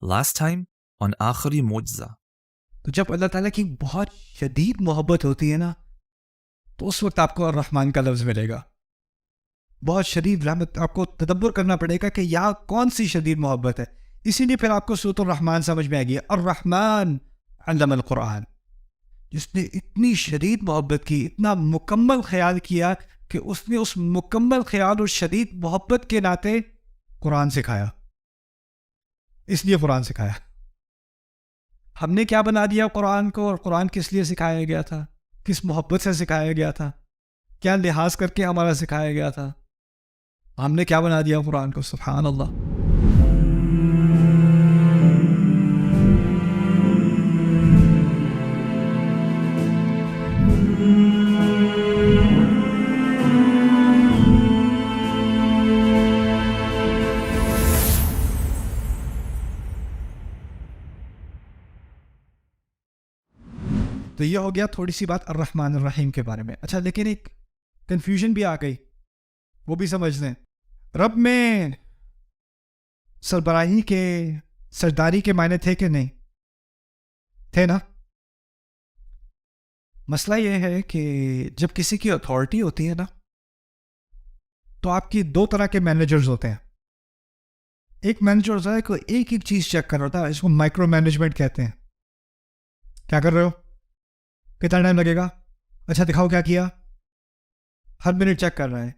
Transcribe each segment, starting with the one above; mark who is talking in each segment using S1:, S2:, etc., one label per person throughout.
S1: Last time on آخری معجزہ.
S2: تو جب اللہ تعالیٰ کی بہت شدید محبت ہوتی ہے نا تو اس وقت آپ کو الرحمن کا لفظ ملے گا. بہت شدید رحمت. آپ کو تدبر کرنا پڑے گا کہ یہاں کون سی شدید محبت ہے. اسی لیے پھر آپ کو سورۃ الرحمن سمجھ میں آئے گی. الرحمن علم القرآن, جس نے اتنی شدید محبت کی, اتنا مکمل خیال کیا کہ اس نے اس مکمل خیال اور شدید محبت کے ناطے قرآن سکھایا. اس لیے قرآن سکھایا. ہم نے کیا بنا دیا قرآن کو, اور قرآن کس لیے سکھایا گیا تھا, کس محبت سے سکھایا گیا تھا, کیا لحاظ کر کے ہمارا سکھایا گیا تھا. ہم نے کیا بنا دیا قرآن کو. سبحان اللہ. تو یہ ہو گیا تھوڑی سی بات الرحمن الرحیم کے بارے میں. اچھا, لیکن ایک کنفیوژن بھی آ گئی, وہ بھی سمجھ لیں. رب میں سربراہی کے, سرداری کے معنی تھے کہ نہیں تھے نا. مسئلہ یہ ہے کہ جب کسی کی اتھارٹی ہوتی ہے نا تو آپ کی دو طرح کے مینیجرز ہوتے ہیں. ایک مینیجر ہوتا ہے کہ ایک ایک چیز چیک کر رہا ہوتا ہے, اس کو مائکرو مینجمنٹ کہتے ہیں. کیا کر رہے ہو, کتنا ٹائم لگے گا, اچھا دکھاؤ کیا کیا, ہر منٹ چیک کر رہا ہے.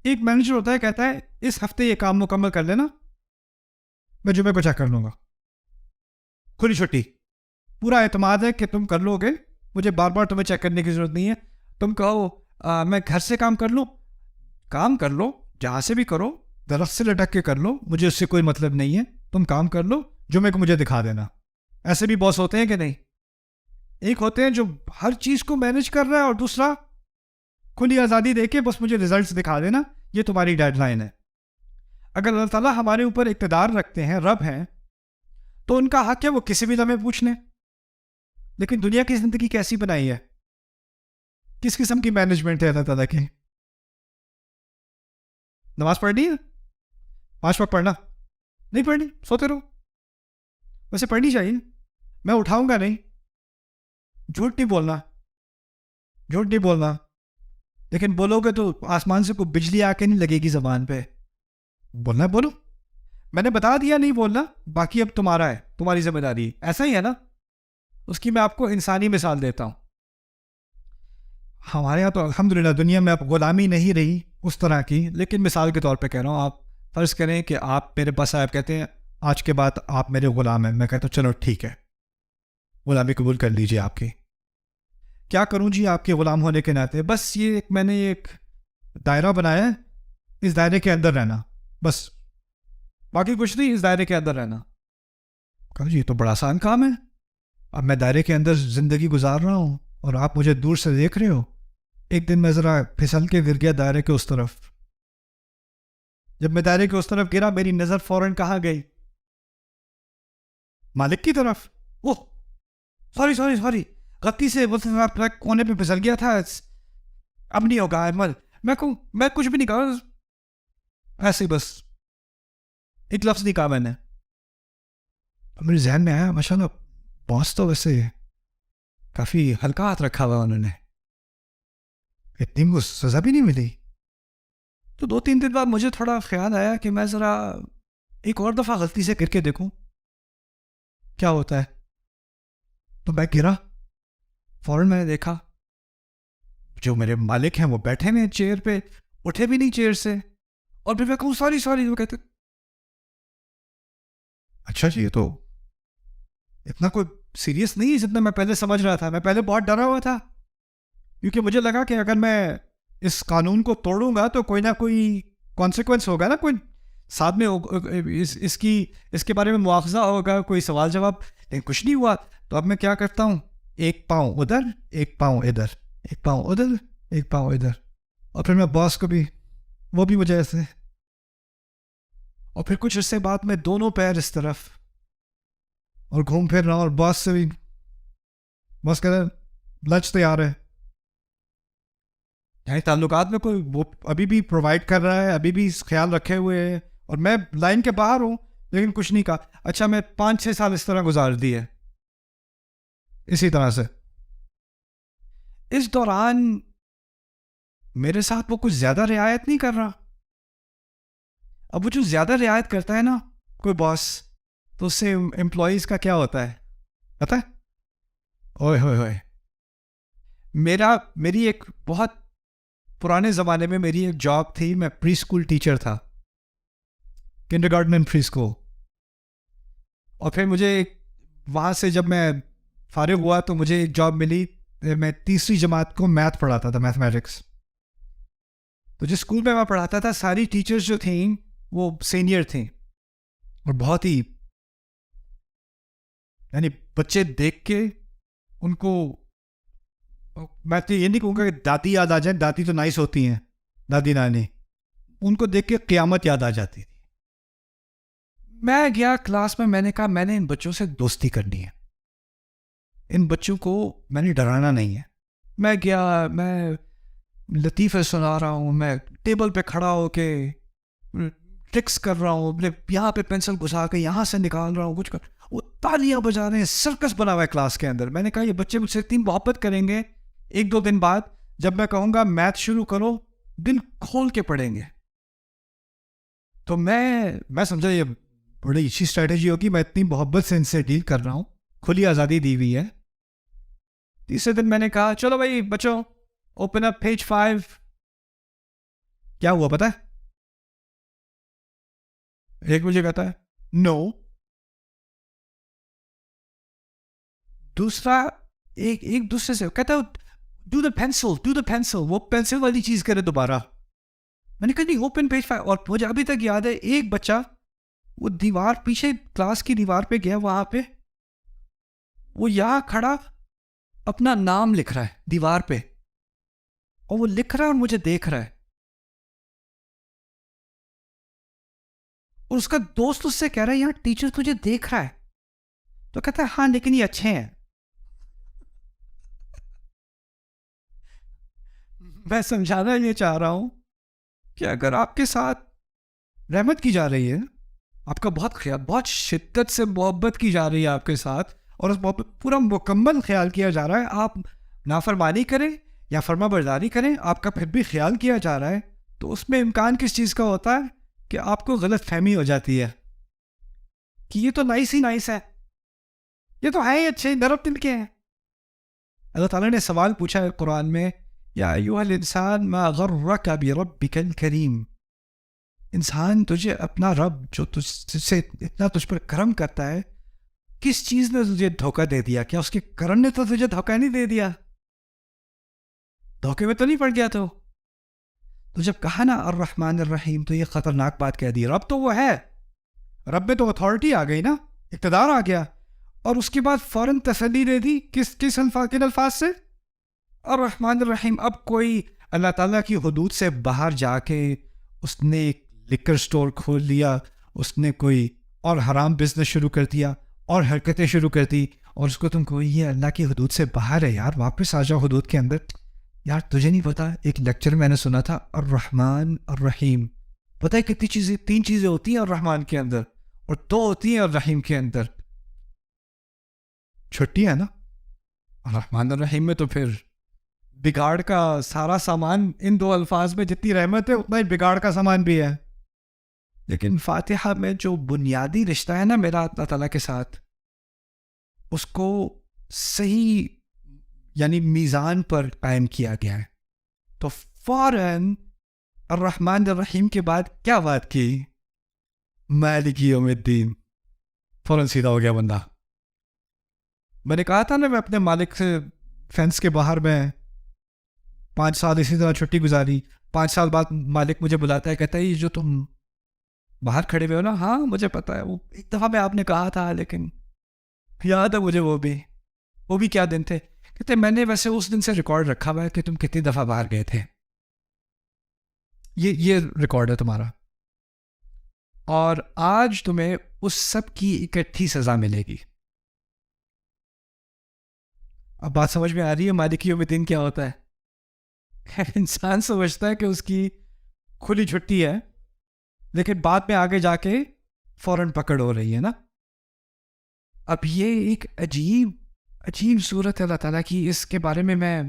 S2: ایک مینیجر ہوتا ہے, کہتا ہے اس ہفتے یہ کام مکمل کر لینا, میں جمعے کو چیک کر لوں گا, کھلی چھٹی. پورا اعتماد ہے کہ تم کر لو گے, مجھے بار بار تمہیں چیک کرنے کی ضرورت نہیں ہے. تم کہو میں گھر سے کام کر لوں, کام کر لو, جہاں سے بھی کرو, درخت سے لٹک کے کر لو, مجھے اس سے کوئی مطلب نہیں ہے. تم کام کر لو, جمعے کو مجھے دکھا دینا. ایسے بھی باس ہوتے ہیں کہ نہیں. ایک ہوتے ہیں جو ہر چیز کو مینیج کر رہا ہے, اور دوسرا کھلی آزادی دے کے بس مجھے ریزلٹس دکھا دینا, یہ تمہاری ڈیڈ لائن ہے. اگر اللہ تعالیٰ ہمارے اوپر اقتدار رکھتے ہیں, رب ہیں, تو ان کا حق ہے وہ کسی بھی لمحے پوچھ لیں. لیکن دنیا کی زندگی کیسی بنائی ہے, کس قسم کی مینجمنٹ ہے اللہ تعالیٰ کی. نماز پڑھنی ہے, 5 وقت پڑھنا, نہیں پڑھنی سوتے رہو. ویسے پڑھنی چاہیے, میں اٹھاؤں گا نہیں. جھوٹ نہیں بولنا, جھوٹ نہیں بولنا, لیکن بولو گے تو آسمان سے کوئی بجلی آ کے نہیں لگے گی زبان پہ. بولنا بولو, میں نے بتا دیا نہیں بولنا, باقی اب تمہارا ہے, تمہاری ذمہ داری. ایسا ہی ہے نا. اس کی میں آپ کو انسانی مثال دیتا ہوں. ہمارے یہاں تو الحمدللہ دنیا میں اب غلامی نہیں رہی اس طرح کی, لیکن مثال کے طور پہ کہہ رہا ہوں. آپ فرض کریں کہ آپ میرے پاس آپ کہتے ہیں آج کے بعد آپ میرے غلام ہیں. میں کہتا ہوں چلو ٹھیک ہے, غلامی قبول کر لیجیے آپ کی. کیا کروں جی آپ کے غلام ہونے کے ناطے, بس یہ میں نے ایک دائرہ بنایا ہے, اس دائرے کے اندر رہنا بس, باقی کچھ نہیں, اس دائرے کے اندر رہنا. کہا جی یہ تو بڑا آسان کام ہے. اب میں دائرے کے اندر زندگی گزار رہا ہوں اور آپ مجھے دور سے دیکھ رہے ہو. ایک دن میں ذرا پھسل کے گر گیا دائرے کے اس طرف. جب میں دائرے کے اس طرف گرا, میری نظر فوراً کہاں گئی, مالک کی طرف. اوہ سوری غلطی سے کونے پہ پھسل گیا تھا, اب نہیں ہوگا. میں کچھ بھی نہیں کہا, ایسے بس ایک لفظ نہیں کہا میں نے. میرے ذہن میں آیا ماشاء اللہ باس تو ویسے کافی ہلکا ہاتھ رکھا ہوا انہوں نے, اتنی کو سزا بھی نہیں ملی. تو 2-3 دن بعد مجھے تھوڑا خیال آیا کہ میں ذرا ایک اور دفعہ غلطی سے گر کے دیکھوں کیا ہوتا ہے. تو میں گرا, فوراً میں نے دیکھا جو میرے مالک ہیں وہ بیٹھے ہوئے چیئر پہ, اٹھے بھی نہیں چیئر سے. اور پھر میں کہوں سوری, وہ کہتے اچھا جی یہ تو اتنا کوئی سیریس نہیں جتنا میں پہلے سمجھ رہا تھا. میں پہلے بہت ڈرا ہوا تھا, کیونکہ مجھے لگا کہ اگر میں اس قانون کو توڑوں گا تو کوئی نہ کوئی کانسیکوینس ہوگا نا, کوئی ساتھ میں اس کے بارے میں مواخذہ ہوگا, کوئی سوال جواب. لیکن کچھ نہیں ہوا. تو اب میں کیا کرتا ہوں, ایک پاؤں ادھر, ایک پاؤں ادھر, ایک پاؤں ادھر, ایک پاؤں ادھر. اور پھر میں باس کو بھی, وہ بھی مجھے ایسے. اور پھر کچھ عرصے بعد میں دونوں پیر اس طرف اور گھوم پھر رہا ہوں, اور باس سے بھی, باس کہہ رہے لنچ تیار ہے. یعنی تعلقات میں کوئی وہ ابھی بھی پرووائڈ کر رہا ہے, ابھی بھی خیال رکھے ہوئے ہے, اور میں لائن کے باہر ہوں لیکن کچھ نہیں کہا. اچھا میں 5-6 سال اس طرح گزار دیے اسی طرح سے. اس دوران میرے ساتھ وہ کچھ زیادہ رعایت نہیں کر رہا. اب وہ جو زیادہ رعایت کرتا ہے نا کوئی باس, تو اس سے امپلائیز کا کیا ہوتا ہے پتہ ہے؟ اوئے ہوئے ہوئے. میری ایک بہت پرانے زمانے میں میری ایک جاب تھی. میں پری اسکول ٹیچر تھا, kindergarten and preschool. اور پھر مجھے وہاں سے جب میں فارغ ہوا تو مجھے ایک جاب ملی. میں تیسری جماعت کو میتھ پڑھاتا تھا, میتھمیٹکس. تو جس اسکول میں میں پڑھاتا تھا ساری ٹیچرز جو تھیں وہ سینئر تھیں, اور بہت ہی یعنی بچے دیکھ کے ان کو, میں تو یہ نہیں کہوں گا کہ دادی یاد آ جائیں, دادی تو نائس ہوتی ہیں, دادی نانی, ان کو دیکھ کے قیامت یاد آ جاتی تھی. میں گیا کلاس میں نے کہا میں نے ان بچوں سے دوستی کرنی ہے, ان بچوں کو میں نے ڈرانا نہیں ہے. میں گیا, میں لطیفے سنا رہا ہوں, میں ٹیبل پہ کھڑا ہو کے ٹرکس کر رہا ہوں, یہاں پہ پینسل گھسا کے یہاں سے نکال رہا ہوں کچھ کر, وہ تالیاں بجا رہے ہیں, سرکس بنا ہوا ہے کلاس کے اندر. میں نے کہا یہ بچے مجھ سے اتنی محبت کریں گے, 1-2 دن بعد جب میں کہوں گا میتھ شروع کرو دل کھول کے پڑھیں گے. تو میں سمجھا یہ بڑی اچھی اسٹریٹجی ہوگی, میں اتنی محبت سے ان سے ڈیل کر رہا ہوں, کھلی آزادی دی ہوئی ہے. تیسرے دن میں نے کہا چلو بھائی بچوں اوپن اپ پیج 5. کیا ہوا پتہ ہے؟ ایک مجھے کہتا ہے نو, دوسرا ایک دوسرے سے کہتا ہے ڈو دا پینسل, وہ پینسل والی چیز کرے دوبارہ. میں نے کہا نہیں اوپن پیج 5. اور مجھے ابھی تک یاد ہے ایک بچہ وہ دیوار پیچھے کلاس کی دیوار پہ گیا, وہاں پہ وہ یہاں کھڑا اپنا نام لکھ رہا ہے دیوار پہ, اور وہ لکھ رہا ہے اور مجھے دیکھ رہا ہے. اور اس کا دوست اس سے کہہ رہا ہے یار ٹیچر تجھے دیکھ رہا ہے, تو کہتا ہے ہاں لیکن یہ اچھے ہیں. میں سمجھانا یہ چاہ رہا ہوں کہ اگر آپ کے ساتھ رحمت کی جا رہی ہے, آپ کا بہت خیال, بہت شدت سے محبت کی جا رہی ہے آپ کے ساتھ, اور اس محبت پورا مکمل خیال کیا جا رہا ہے, آپ نافرمانی کریں یا فرما برداری کریں آپ کا پھر بھی خیال کیا جا رہا ہے, تو اس میں امکان کس چیز کا ہوتا ہے کہ آپ کو غلط فہمی ہو جاتی ہے کہ یہ تو نائس ہی نائس ہے, یہ تو ہے ہی اچھے نرم دل کے ہیں. اللہ تعالیٰ نے سوال پوچھا ہے قرآن میں, یا ایھا الانسان ما غرک بربک الکریم, انسان تجھے اپنا رب جو تجھ سے اتنا تجھ پر کرم کرتا ہے, کس چیز نے تجھے دھوکہ دے دیا؟ کیا اس کے کرم نے تو تجھے دھوکہ نہیں دے دیا؟ دھوکے میں تو نہیں پڑ گیا؟ تو جب کہا نا الرحمن الرحیم تو یہ خطرناک بات کہہ دی. رب تو وہ ہے, رب میں تو اتھارٹی آ گئی نا, اقتدار آ گیا, اور اس کے بعد فوراً تسلی دے دی کن الفاظ سے؟ الرحمن الرحیم. اب کوئی اللہ تعالیٰ کی حدود سے باہر جا کے اس نے ایک لکر سٹور کھول لیا, اس نے کوئی اور حرام بزنس شروع کر دیا اور حرکتیں شروع کر دی, اور اس کو تم کو یہ اللہ کی حدود سے باہر ہے یار, واپس آ جاؤ حدود کے اندر. یار تجھے نہیں پتا, ایک لیکچر میں نے سنا تھا الرحمن الرحیم, پتہ ہے کتنی چیزیں, 3 چیزیں ہوتی ہیں الرحمن کے اندر اور 2 ہوتی ہیں الرحیم کے اندر. چھٹی ہے نا الرحمن الرحیم میں, تو پھر بگاڑ کا سارا سامان ان 2 الفاظ میں, جتنی رحمت ہے اتنا ہی بگاڑ کا سامان بھی ہے. لیکن فاتحہ میں جو بنیادی رشتہ ہے نا میرا اللہ تعالیٰ کے ساتھ, اس کو صحیح یعنی میزان پر قائم کیا گیا ہے. تو فوراً الرحمن الرحیم کے بعد کیا بات کی؟ مالک یوم الدین. فوراً سیدھا ہو گیا بندہ. میں نے کہا تھا نا میں اپنے مالک سے فینس کے باہر میں 5 سال اسی طرح چھٹی گزاری. 5 سال بعد مالک مجھے بلاتا ہے, کہتا ہے یہ جو تم باہر کھڑے ہوئے ہو نا, ہاں مجھے پتا ہے, وہ ایک دفعہ میں آپ نے کہا تھا لیکن یاد ہے مجھے, وہ بھی کیا دن تھے. کہتے میں نے ویسے اس دن سے ریکارڈ رکھا ہوا ہے کہ تم کتنی دفعہ باہر گئے تھے, یہ ریکارڈ ہے تمہارا, اور آج تمہیں اس سب کی اکٹھی سزا ملے گی. اب بات سمجھ میں آ رہی ہے مالک یوم الدین کیا ہوتا ہے؟ انسان سمجھتا ہے کہ اس کی کھلی چھٹی ہے, لیکن بعد میں آگے جا کے فوراً پکڑ ہو رہی ہے نا. اب یہ ایک عجیب صورت ہے اللہ تعالیٰ کی. اس کے بارے میں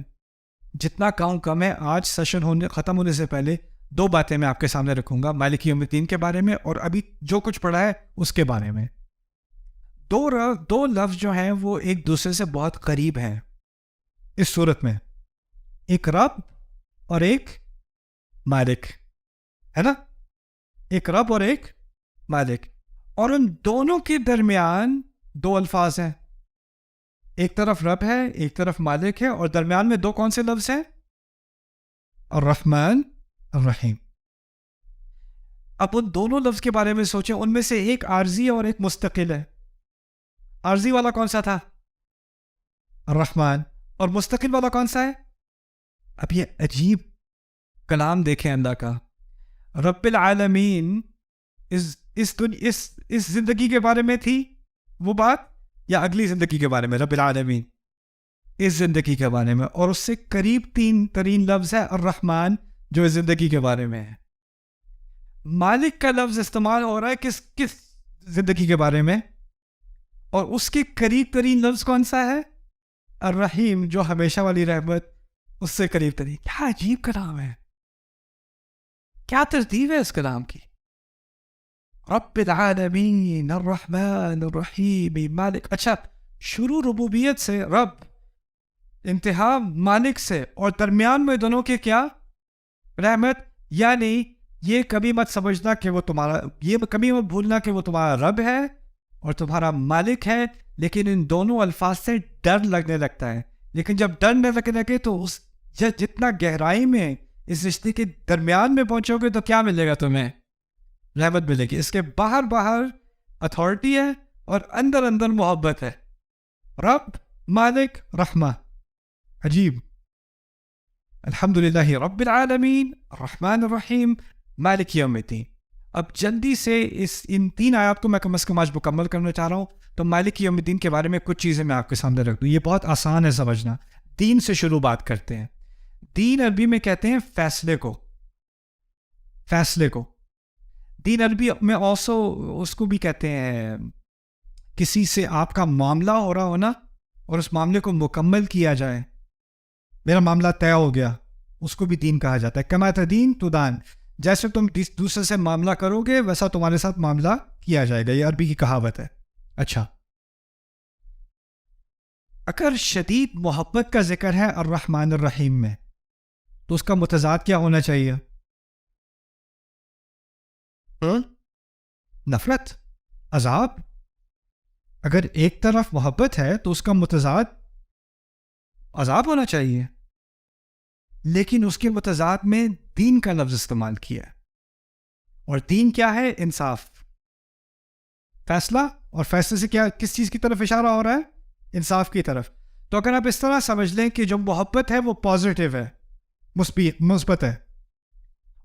S2: جتنا کہوں کم ہے. آج سیشن ختم ہونے سے پہلے 2 باتیں میں آپ کے سامنے رکھوں گا, مالک یوم الدین کے بارے میں اور ابھی جو کچھ پڑھا ہے اس کے بارے میں. 2 لفظ جو ہیں وہ ایک دوسرے سے بہت قریب ہیں اس صورت میں. ایک رب اور ایک مالک, ہے نا, ایک رب اور ایک مالک. اور ان دونوں کے درمیان 2 الفاظ ہیں. ایک طرف رب ہے, ایک طرف مالک ہے, اور درمیان میں 2 کون سے لفظ ہیں؟ الرحمن الرحیم. اب ان دونوں لفظ کے بارے میں سوچیں. ان میں سے ایک عارضی ہے اور ایک مستقل ہے. عارضی والا کون سا تھا؟ الرحمن. اور مستقل والا کون سا ہے؟ اب یہ عجیب کلام دیکھیں اللہ کا. رب العالمین اس زندگی کے بارے میں تھی وہ بات, یا اگلی زندگی کے بارے میں؟ رب العالمین اس زندگی کے بارے میں. اور اس سے قریب 3 ترین لفظ ہے الرحمن, جو اس زندگی کے بارے میں ہے. مالک کا لفظ استعمال ہو رہا ہے کس زندگی کے بارے میں, اور اس کے قریب ترین لفظ کون سا ہے؟ الرحیم, جو ہمیشہ والی رحمت, اس سے قریب ترین. کیا عجیب کلام ہے, کیا ترتیب ہے اس کلام کی. رب العالمین الرحمن الرحیم مالک. اچھا, شروع ربوبیت سے رب, انتہا مالک سے, اور درمیان میں دونوں کے کیا؟ رحمت. یعنی یہ کبھی مت سمجھنا کہ وہ تمہارا, یہ کبھی مت بھولنا کہ وہ تمہارا رب ہے اور تمہارا مالک ہے. لیکن ان دونوں الفاظ سے ڈر لگنے لگتا ہے. لیکن جب ڈر نہ لگنے لگے تو اس جتنا گہرائی میں اس رشتے کے درمیان میں پہنچو گے تو کیا ملے گا تمہیں؟ رحمت ملے گی. اس کے باہر اتھارٹی ہے اور اندر محبت ہے. رب, مالک, رحمہ. عجیب. الحمدللہ رب العالمین الرحمن الرحیم مالک یوم الدین. اب جلدی سے ان 3 آیات کو میں کم از کم آج مکمل کرنا چاہ رہا ہوں. تو مالک یوم الدین کے بارے میں کچھ چیزیں میں آپ کے سامنے رکھ دوں. یہ بہت آسان ہے سمجھنا. دین سے شروع بات کرتے ہیں. دین عربی میں کہتے ہیں فیصلے کو. دین عربی میں اس کو بھی کہتے ہیں کسی سے آپ کا معاملہ ہو رہا ہونا اور اس معاملے کو مکمل کیا جائے. میرا معاملہ طے ہو گیا, اس کو بھی دین کہا جاتا ہے. کما تدین تدان, جیسے تم دوسرے سے معاملہ کرو گے ویسا تمہارے ساتھ معاملہ کیا جائے گا. یہ عربی کی کہاوت ہے. اچھا, اگر شدید محبت کا ذکر ہے الرحمن الرحیم میں تو اس کا متضاد کیا ہونا چاہیے؟ نفرت, عذاب. اگر ایک طرف محبت ہے تو اس کا متضاد عذاب ہونا چاہیے. لیکن اس کے متضاد میں دین کا لفظ استعمال کیا ہے. اور دین کیا ہے؟ انصاف, فیصلہ. اور فیصلے سے کیا, کس چیز کی طرف اشارہ ہو رہا ہے؟ انصاف کی طرف. تو اگر آپ اس طرح سمجھ لیں کہ جو محبت ہے وہ پازیٹیو ہے, مثبت ہے,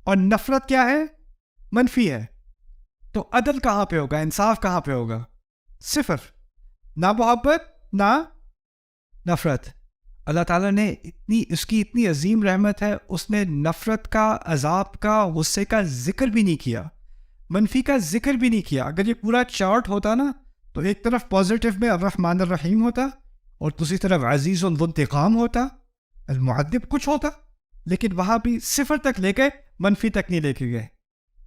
S2: اور نفرت کیا ہے؟ منفی ہے, تو عدل کہاں پہ ہوگا؟ انصاف کہاں پہ ہوگا؟ صفر. نہ محبت نہ نفرت. اللہ تعالیٰ نے اس کی اتنی عظیم رحمت ہے, اس نے نفرت کا, عذاب کا, غصے کا ذکر بھی نہیں کیا, منفی کا ذکر بھی نہیں کیا. اگر یہ پورا چارٹ ہوتا نا تو ایک طرف پازیٹیو میں الرحمن الرحیم ہوتا اور دوسری طرف عزیز ذو انتقام ہوتا, المعذب کچھ ہوتا. لیکن وہاں بھی صفر تک لے گئے, منفی تک نہیں لے کے گئے,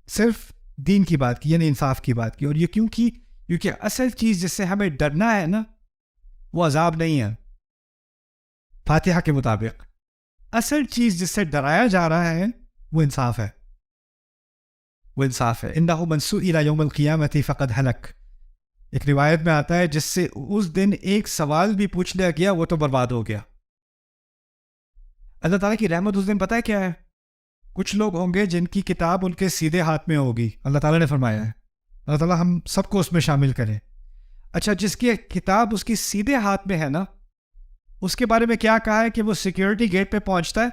S2: صرف دین کی بات کی, یعنی انصاف کی بات کی. اور یہ کیوں کی؟ کیونکہ اصل چیز جس سے ہمیں ڈرنا ہے نا وہ عذاب نہیں ہے. فاتحہ کے مطابق اصل چیز جس سے ڈرایا جا رہا ہے وہ انصاف ہے. انہ من سئل یوم القیامۃ فقد ہلک. ایک روایت میں آتا ہے جس سے اس دن ایک سوال بھی پوچھ لیا گیا وہ تو برباد ہو گیا. اللہ تعالیٰ کی رحمت اس دن پتہ ہے کیا ہے؟ کچھ لوگ ہوں گے جن کی کتاب ان کے سیدھے ہاتھ میں ہوگی. اللہ تعالیٰ نے فرمایا ہے, اللہ تعالیٰ ہم سب کو اس میں شامل کرے. اچھا, جس کی کتاب اس کی سیدھے ہاتھ میں ہے نا, اس کے بارے میں کیا کہا ہے کہ وہ سیکیورٹی گیٹ پہ پہنچتا ہے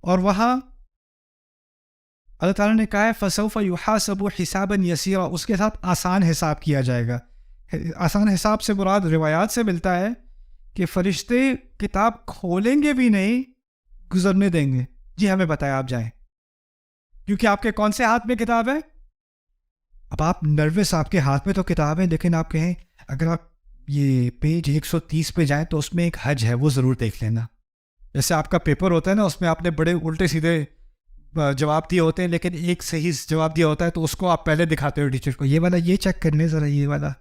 S2: اور وہاں اللہ تعالیٰ نے کہا ہے فسوف یحاسب حسابا یسیرا, اس کے ساتھ آسان حساب کیا جائے گا. آسان حساب سے مراد روایات سے ملتا ہے کہ فرشتے کتاب کھولیں گے بھی نہیں, گزرنے دیں گے. جی ہمیں بتایا, آپ جائیں. کیونکہ آپ کے کون سے ہاتھ میں کتاب ہے؟ اب آپ نروس, آپ کے ہاتھ میں تو کتاب ہے, لیکن آپ کہیں اگر آپ یہ پیج 130 پہ جائیں تو اس میں ایک حج ہے، وہ ضرور دیکھ لینا. جیسے آپ کا پیپر ہوتا ہے نا، اس میں آپ نے بڑے الٹے سیدھے جواب دیے ہوتے ہیں، لیکن ایک صحیح جواب دیا ہوتا ہے تو اس کو آپ پہلے دکھاتے ہو ٹیچر کو، یہ والا یہ چیک کر لیں ذرا، یہ والا.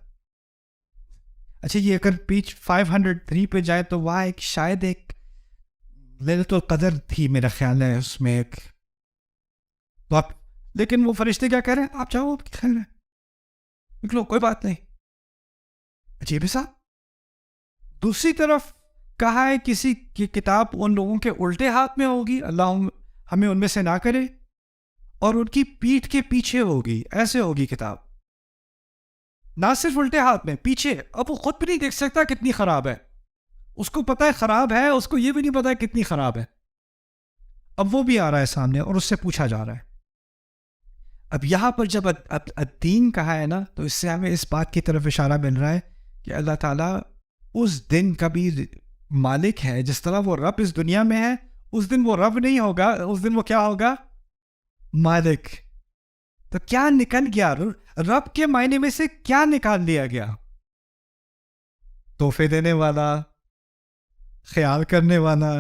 S2: اچھا یہ اگر پیج 503 پہ جائے تو وہاں ایک شاید ایک ليلۃ القدر تھی میرا خیال ہے اس میں ایک. تو آپ لیکن وہ فرشتے کیا کہہ رہے ہیں، آپ چاہو خیر ہے نکلو کوئی بات نہیں. عجیب صاحب. دوسری طرف کہا ہے کسی کی کتاب ان لوگوں کے الٹے ہاتھ میں ہوگی، اللہ ہمیں ان میں سے نہ کرے، اور ان کی پیٹھ کے پیچھے ہوگی، ایسے ہوگی کتاب. نہ صرف الٹے ہاتھ میں، پیچھے. اب وہ خود بھی نہیں دیکھ سکتا کتنی خراب ہے، اس کو پتا ہے خراب ہے، اس کو یہ بھی نہیں پتا ہے کتنی خراب ہے. اب وہ بھی آ رہا ہے سامنے اور اس سے پوچھا جا رہا ہے. اب یہاں پر جب الدین کہا ہے نا، تو اس سے ہمیں اس بات کی طرف اشارہ مل رہا ہے کہ اللہ تعالیٰ اس دن کا بھی مالک ہے. جس طرح وہ رب اس دنیا میں ہے، اس دن وہ رب نہیں ہوگا، اس دن وہ کیا ہوگا؟ مالک. تو کیا نکل گیا؟ رب کے معنی میں سے کیا نکال لیا گیا؟ تحفے دینے والا، خیال کرنے والا،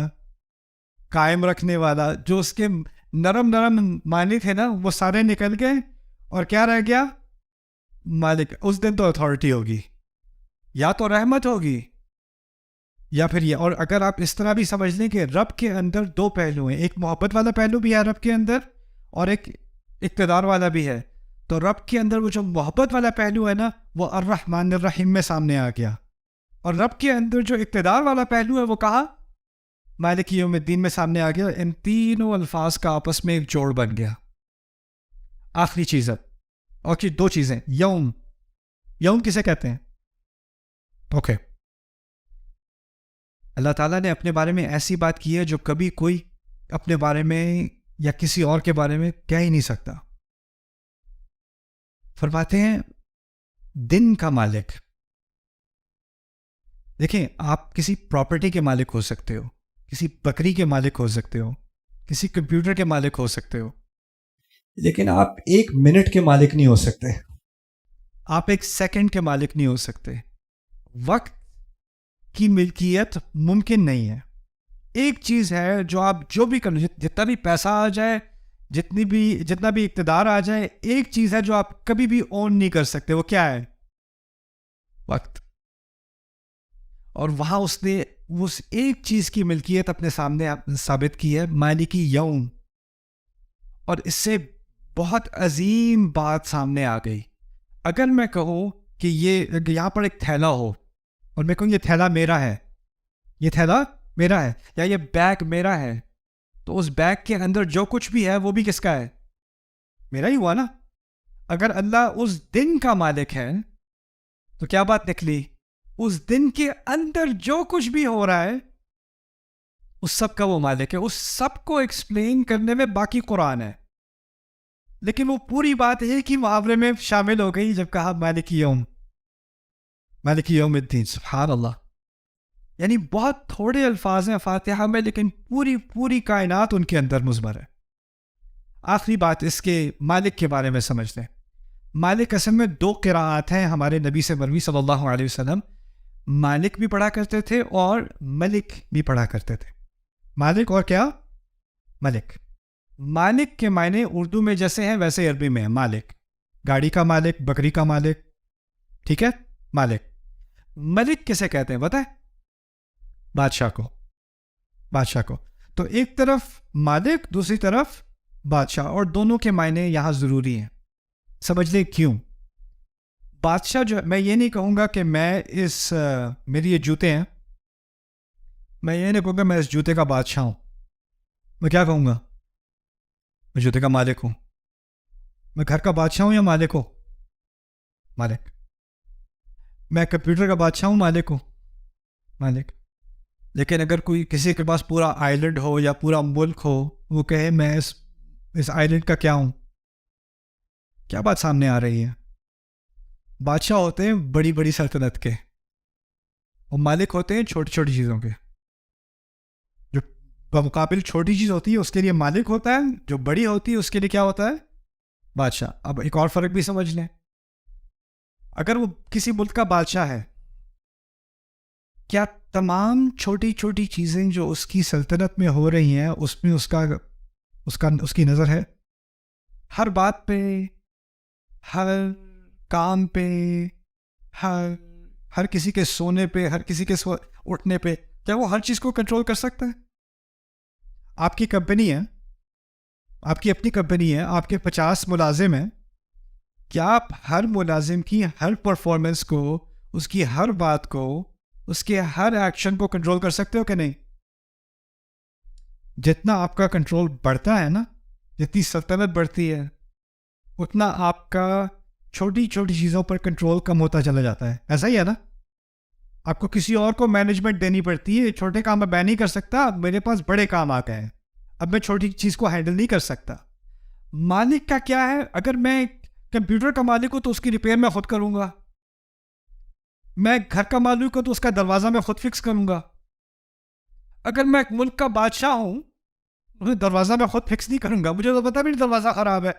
S2: قائم رکھنے والا. جو اس کے نرم معنی تھے نا، وہ سارے نکل گئے، اور کیا رہ گیا؟ مالک. اس دن تو اتھارٹی ہوگی، یا تو رحمت ہوگی یا پھر یہ. اور اگر آپ اس طرح بھی سمجھ لیں کہ رب کے اندر دو پہلو ہیں، ایک محبت والا پہلو بھی ہے رب کے اندر، اور ایک اقتدار والا بھی ہے. تو رب کے اندر وہ جو محبت والا پہلو ہے نا، وہ الرحمن الرحیم میں سامنے آ گیا. اور رب کے اندر جو اقتدار والا پہلو ہے وہ کہا؟ مالک یوم الدین میں سامنے آ گیا. ان تینوں الفاظ کا آپس میں ایک جوڑ بن گیا. آخری چیز ہے، اور دو چیزیں. یوم، یوم کسے کہتے ہیں؟ اوکے. اللہ تعالیٰ نے اپنے بارے میں ایسی بات کی ہے جو کبھی کوئی اپنے بارے میں یا کسی اور کے بارے میں کہہ ہی نہیں سکتا. فرماتے ہیں دن کا مالک. دیکھیں، آپ کسی پراپرٹی کے مالک ہو سکتے ہو، کسی بکری کے مالک ہو سکتے ہو، کسی کمپیوٹر کے مالک ہو سکتے ہو، لیکن آپ ایک منٹ کے مالک نہیں ہو سکتے. آپ ایک سیکنڈ کے مالک نہیں ہو سکتے. وقت کی ملکیت ممکن نہیں ہے. ایک چیز ہے جو آپ جو بھی کرو، جتنا بھی پیسہ آ جائے، جتنا بھی اقتدار آ جائے، ایک چیز ہے جو آپ کبھی بھی اون نہیں کر سکتے. وہ کیا ہے؟ وقت. اور وہاں اس نے اس ایک چیز کی ملکیت اپنے سامنے ثابت کی ہے، مالکی یوم. اور اس سے بہت عظیم بات سامنے آ گئی. اگر میں کہوں کہ یہاں پر ایک تھیلا ہو، اور میں کہوں یہ تھیلا میرا ہے، یہ تھیلا میرا ہے، یا یہ بیگ میرا ہے، تو اس بیگ کے اندر جو کچھ بھی ہے وہ بھی کس کا ہے؟ میرا ہی ہوا نا. اگر اللہ اس دن کا مالک ہے تو کیا بات نکلی؟ اس دن کے اندر جو کچھ بھی ہو رہا ہے اس سب کا وہ مالک ہے. اس سب کو ایکسپلین کرنے میں باقی قرآن ہے، لیکن وہ پوری بات ایک ہی محاورے میں شامل ہو گئی جب کہا مالک یوم، مالک یوم الدین. سبحان اللہ. یعنی بہت تھوڑے الفاظ ہیں فاتحہ میں، لیکن پوری کائنات ان کے اندر مضمر ہے. آخری بات اس کے مالک کے بارے میں سمجھ لیں. مالک اصل میں دو قراءات ہیں. ہمارے نبی سے مروی صلی اللہ علیہ وسلم مالک بھی پڑھا کرتے تھے اور ملک بھی پڑھا کرتے تھے. مالک اور کیا؟ ملک. مالک کے معنی اردو میں جیسے ہیں ویسے عربی میں ہے. مالک، گاڑی کا مالک، بکری کا مالک، ٹھیک ہے، مالک. ملک کسے کہتے ہیں بتائیں؟ بادشاہ کو. بادشاہ کو. تو ایک طرف مالک، دوسری طرف بادشاہ، اور دونوں کے معنی یہاں ضروری ہیں. سمجھ لیں کیوں. بادشاہ جو، میں یہ نہیں کہوں گا کہ میری یہ جوتے ہیں، میں یہ نہیں کہوں گا میں اس جوتے کا بادشاہ ہوں. میں کیا کہوں گا؟ میں جوتے کا مالک ہوں. میں گھر کا بادشاہ ہوں یا مالک ہوں؟ مالک. میں کمپیوٹر کا بادشاہ ہوں، مالک ہوں؟ مالک. لیکن اگر کوئی کسی کے پاس پورا آئیلینڈ ہو یا پورا ملک ہو، وہ کہے میں اس آئیلینڈ کا کیا ہوں؟ کیا بات سامنے آ رہی ہے؟ بادشاہ ہوتے ہیں بڑی بڑی سلطنت کے، اور مالک ہوتے ہیں چھوٹی چھوٹی چیزوں کے. جو بمقابل چھوٹی چیز ہوتی ہے اس کے لیے مالک ہوتا ہے، جو بڑی ہوتی ہے اس کے لیے کیا ہوتا ہے؟ بادشاہ. اب ایک اور فرق بھی سمجھ لیں. اگر وہ کسی ملک کا بادشاہ ہے، کیا تمام چھوٹی چھوٹی چیزیں جو اس کی سلطنت میں ہو رہی ہیں اس میں اس کی نظر ہے؟ ہر بات پہ، ہر کام پہ، ہر کسی کے سونے پہ، ہر کسی کے اٹھنے پہ، کیا وہ ہر چیز کو کنٹرول کر سکتا ہے؟ آپ کی کمپنی ہے، آپ کی اپنی کمپنی ہے، آپ کے 50 ملازم ہیں، کیا آپ ہر ملازم کی ہر پرفارمنس کو، اس کی ہر بات کو، اس کے ہر ایکشن کو کنٹرول کر سکتے ہو کہ نہیں؟ جتنا آپ کا کنٹرول بڑھتا ہے نا، جتنی سلطنت بڑھتی ہے، اتنا آپ کا چھوٹی چھوٹی چیزوں پر کنٹرول کم ہوتا چلا جاتا ہے. ایسا ہی ہے نا؟ آپ کو کسی اور کو مینجمنٹ دینی پڑتی ہے. چھوٹے کام میں نہیں کر سکتا، میرے پاس بڑے کام آ گئے ہیں، اب میں چھوٹی چیز کو ہینڈل نہیں کر سکتا. مالک کا کیا ہے؟ اگر میں کمپیوٹر کا مالک ہوں تو اس کی ریپیئر میں خود کروں گا. میں گھر کا مالک ہوں تو اس کا دروازہ میں خود فکس کروں گا. اگر میں ایک ملک کا بادشاہ ہوں، دروازہ میں خود فکس نہیں کروں گا، مجھے تو پتا بھی نہیں دروازہ خراب ہے.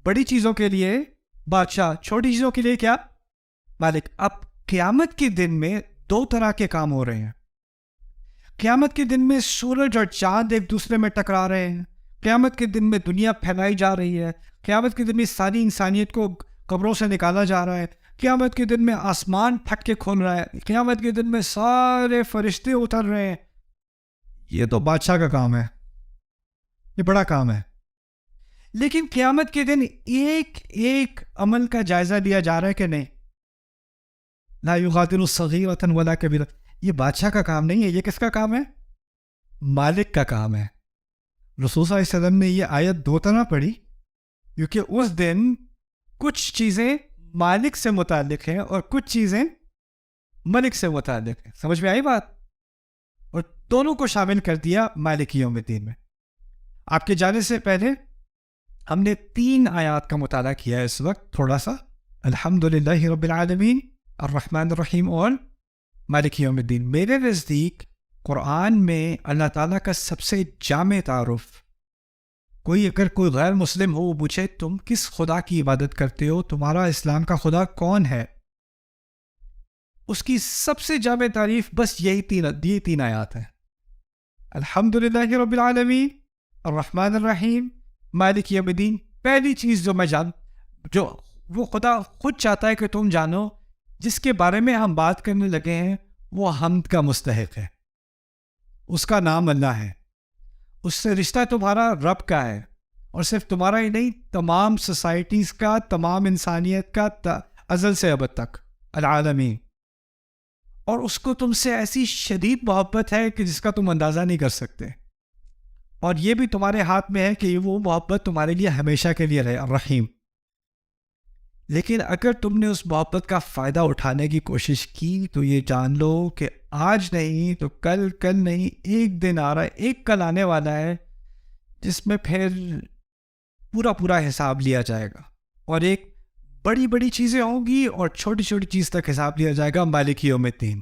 S2: بڑی چیزوں کے لیے بادشاہ، چھوٹی چیزوں کے لیے کیا؟ مالک. اب قیامت کے دن میں 2 طرح کے کام ہو رہے ہیں. قیامت کے دن میں سورج اور چاند ایک دوسرے میں ٹکرا رہے ہیں. قیامت کے دن میں دنیا پھیلائی جا رہی ہے. قیامت کے دن میں ساری انسانیت کو قبروں سے نکالا جا رہا ہے. قیامت کے دن میں آسمان پھٹ کے کھل رہا ہے. قیامت کے دن میں سارے فرشتے اتر رہے ہیں. یہ تو بادشاہ کا کام ہے، یہ بڑا کام ہے. لیکن قیامت کے دن ایک ایک عمل کا جائزہ لیا جا رہا ہے کہ نہیں؟ لا یغادر صغیرۃ ولا کبیرۃ. یہ بادشاہ کا کام نہیں ہے، یہ کس کا کام ہے؟ مالک کا کام ہے. رسول صلی اللہ علیہ وسلم نے یہ آیت 2 طرح پڑھی کیونکہ اس دن کچھ چیزیں مالک سے متعلق ہیں اور کچھ چیزیں ملک سے متعلق ہیں. سمجھ میں آئی بات؟ اور دونوں کو شامل کر دیا مالک یوم الدین میں. آپ کے جانے سے پہلے ہم نے 3 آیات کا مطالعہ کیا ہے اس وقت تھوڑا سا. الحمدللہ رب العالمین، الرحمن الرحیم اور مالک یوم الدین. میرے نزدیک قرآن میں اللہ تعالیٰ کا سب سے جامع تعارف، اگر کوئی غیر مسلم ہو پوچھے تم کس خدا کی عبادت کرتے ہو، تمہارا اسلام کا خدا کون ہے، اس کی سب سے جامع تعریف بس یہی 3 آیات ہیں. الحمدللہ رب العالمین، الرحمن الرحیم، مالک یوم الدین. پہلی چیز جو وہ خدا خود چاہتا ہے کہ تم جانو، جس کے بارے میں ہم بات کرنے لگے ہیں، وہ حمد کا مستحق ہے. اس کا نام اللہ ہے. اس سے رشتہ تمہارا رب کا ہے، اور صرف تمہارا ہی نہیں، تمام سوسائٹیز کا، تمام انسانیت کا، ازل سے ابد تک، العالمین. اور اس کو تم سے ایسی شدید محبت ہے کہ جس کا تم اندازہ نہیں کر سکتے. اور یہ بھی تمہارے ہاتھ میں ہے کہ وہ محبت تمہارے لیے ہمیشہ کے لیے رہے، الرحیم. لیکن اگر تم نے اس محبت کا فائدہ اٹھانے کی کوشش کی تو یہ جان لو کہ آج نہیں تو کل نہیں، ایک دن آ رہا ہے، ایک کل آنے والا ہے جس میں پھر پورا حساب لیا جائے گا. اور ایک بڑی چیزیں ہوں گی اور چھوٹی چیز تک حساب لیا جائے گا. مالک یوم الدین.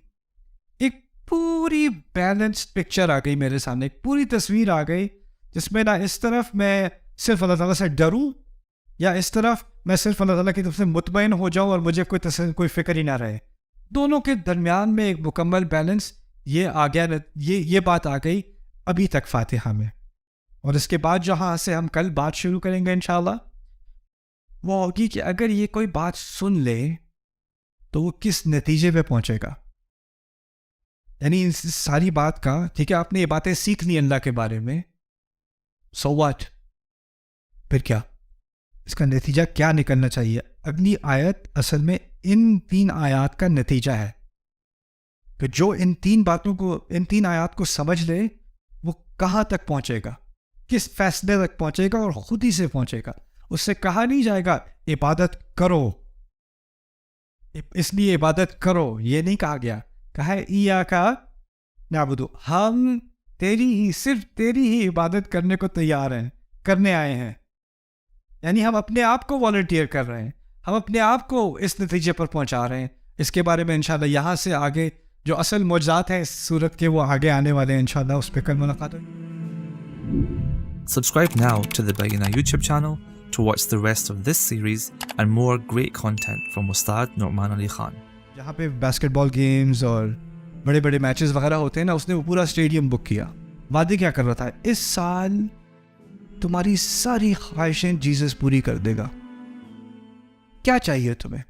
S2: ایک پوری بیلنس پکچر آ گئی میرے سامنے، ایک پوری تصویر آ گئی جس میں نہ اس طرف میں صرف اللہ تعالیٰ سے ڈروں، یا اس طرف میں صرف اللہ تعالیٰ کی طرف سے مطمئن ہو جاؤں اور مجھے کوئی فکر ہی نہ رہے. دونوں کے درمیان میں ایک مکمل بیلنس یہ آ گیا. یہ بات آ گئی ابھی تک فاتحہ میں. اور اس کے بعد جہاں سے ہم کل بات شروع کریں گے انشاءاللہ، وہ ہوگی کہ اگر یہ کوئی بات سن لے تو وہ کس نتیجے پہ پہنچے گا. یعنی اس ساری بات کا، ٹھیک ہے آپ نے یہ باتیں سیکھ لی اللہ کے بارے میں، سو واٹ؟ پھر کیا اس کا نتیجہ کیا نکلنا چاہیے؟ اگلی آیت اصل میں ان 3 آیات کا نتیجہ ہے کہ جو ان 3 آیات کو سمجھ لے وہ کہاں تک پہنچے گا، کس فیصلے تک پہنچے گا، اور خود ہی سے پہنچے گا. اس سے کہا نہیں جائے گا عبادت کرو، اس لیے عبادت کرو، یہ نہیں کہا گیا. کہا ہے ایاک نعبد، ہم صرف تیری ہی عبادت کرنے کو تیار ہیں، کرنے آئے ہیں. یعنی ہم اپنے آپ کو والنٹیئر کر رہے ہیں، ہم اپنے آپ کو اس نتیجے پر پہنچا رہے ہیں. اس کے بارے میں انشاءاللہ یہاں سے آگے جو اصل معجزات ہیں اس صورت کے وہ آگے آنے والے ہیں انشاءاللہ. اس پہ کل ملاقات ہوگی.
S1: Subscribe now to the Bayyinah YouTube channel to to watch the rest of this series and more great content from Ustad Nu'man Ali Khan.
S2: جہاں پہ باسکٹ بال گیمز اور بڑے بڑے میچز وغیرہ ہوتے ہیں نا, اس نے وہ پورا اسٹیڈیم بک کیا. وعدے کیا کر رہا تھا, اس سال تمہاری ساری خواہشیں جیزس پوری کر دے گا. کیا چاہیے تمہیں؟